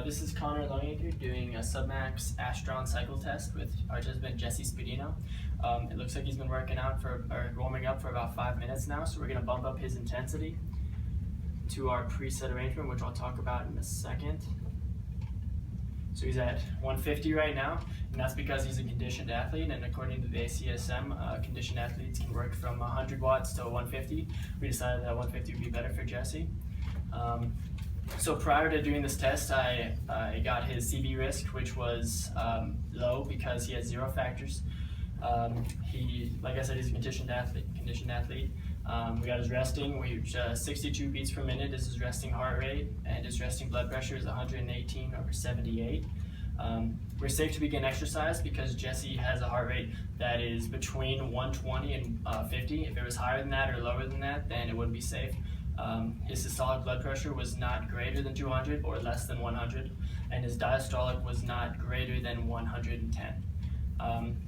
This is Connor Longacre doing a Submax Astrand cycle test with our participant Jesse Spadino. It looks like he's been warming up for about 5 minutes now, so we're going to bump up his intensity to our preset arrangement, which I'll talk about in a second. So he's at 150 right now, and that's because he's a conditioned athlete, and according to the ACSM, conditioned athletes can work from 100 watts to 150. We decided that 150 would be better for Jesse. So prior to doing this test, I got his CV risk, which was low because he has 0 factors. Like I said, he's a conditioned athlete. We got his resting, 62 beats per minute is his resting heart rate, and his resting blood pressure is 118/78. We're safe to begin exercise because Jesse has a heart rate that is between 120 and 50. If it was higher than that or lower than that, then it wouldn't be safe. His systolic blood pressure was not greater than 200 or less than 100, and his diastolic was not greater than 110.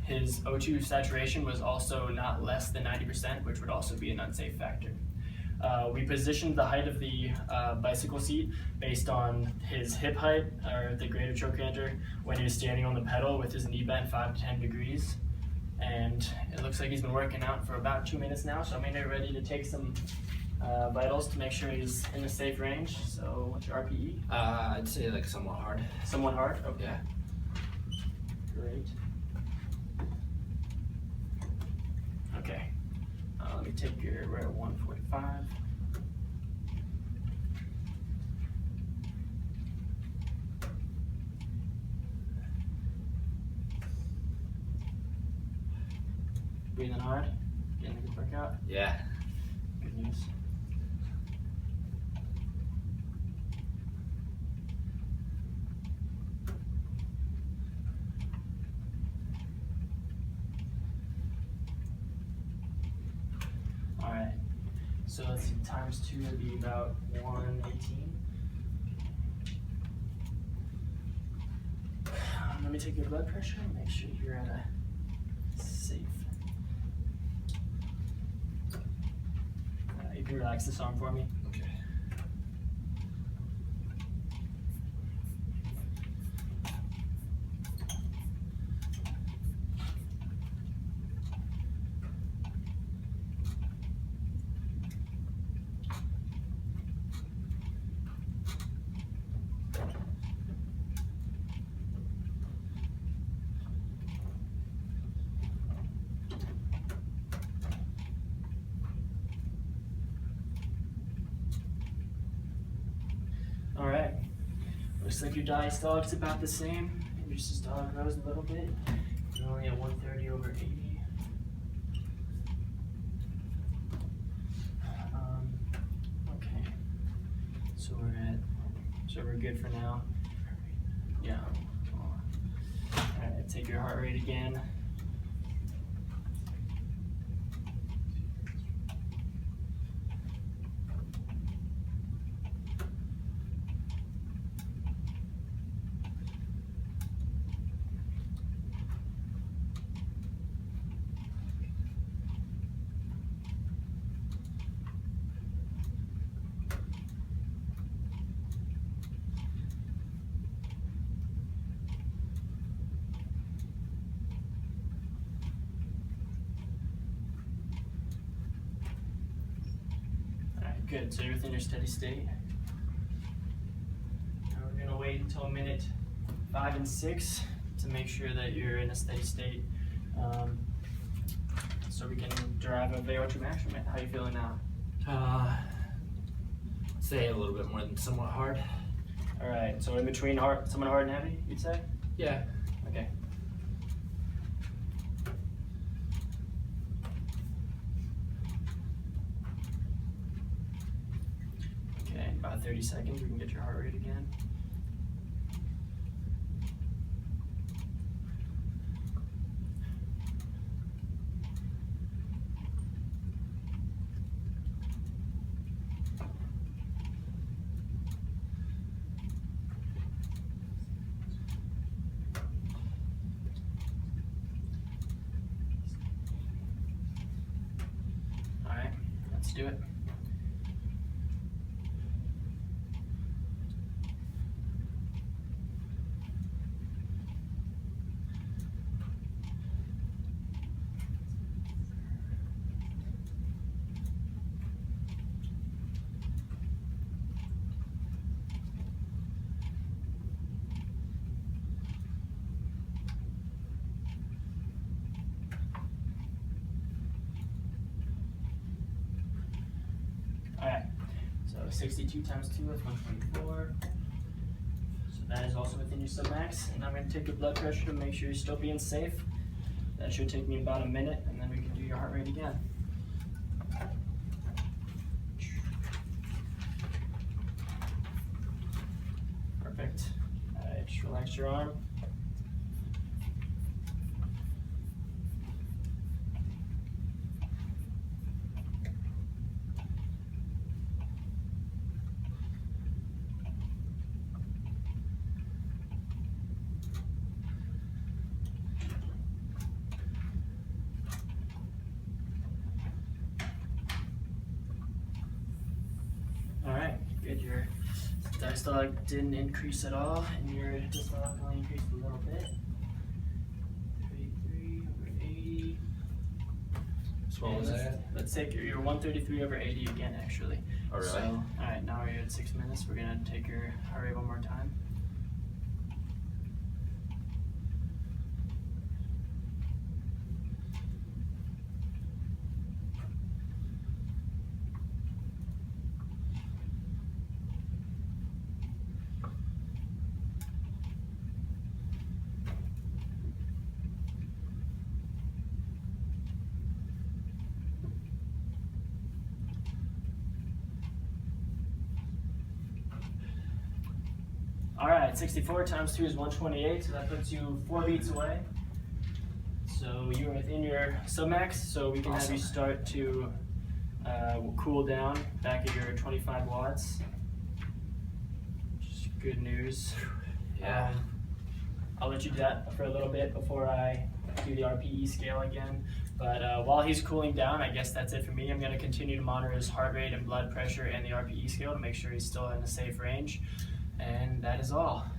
His O2 saturation was also not less than 90%, which would also be an unsafe factor. We positioned the height of the bicycle seat based on his hip height, or the greater trochanter, when he was standing on the pedal with his knee bent 5 to 10 degrees. And it looks like he's been working out for about 2 minutes now, so I'm gonna get ready to take some vitals to make sure he's in a safe range. So what's your RPE? I'd say like somewhat hard. Somewhat hard? Okay. Yeah. Great. Okay. Let me take we're at 145. Breathing hard? Getting a good workout? Yeah. Good news. Alright, so let's see, times 2 would be about 118. Let me take your blood pressure and make sure you're at a safe. You can relax this arm for me. Okay. Alright, looks like your diastolic's about the same. Your systolic rose a little bit. You're only at 130/80. Okay, so we're good for now. Yeah. Alright, take your heart rate again. Good, so you're within your steady state. Now we're gonna wait until minute 5 and 6 to make sure that you're in a steady state, so we can derive a VO2 max from it. How are you feeling now? Say a little bit more than somewhat hard. All right, so in between somewhat hard and heavy, you'd say? Yeah. Okay. About 30 seconds, we can get your heart rate again. All right, let's do it. 62 times 2 is 124. So that is also within your submax. And I'm going to take your blood pressure to make sure you're still being safe. That should take me about a minute, and then we can do your heart rate again. Perfect. Alright, just relax your arm. Alright, good. Your diastolic didn't increase at all, and your systolic only increased a little bit. 33 over 80. So what was that? Let's take your 133 over 80 again, actually. Oh, really? So, alright, now we're at 6 minutes. We're gonna take your heart rate one more time. Alright, 64 times 2 is 128, so that puts you 4 beats away. So you're within your submax, so we can have you start to cool down back at your 25 watts. Which is good news. Yeah. I'll let you do that for a little bit before I do the RPE scale again. But while he's cooling down, I guess that's it for me. I'm going to continue to monitor his heart rate and blood pressure and the RPE scale to make sure he's still in a safe range. And that is all.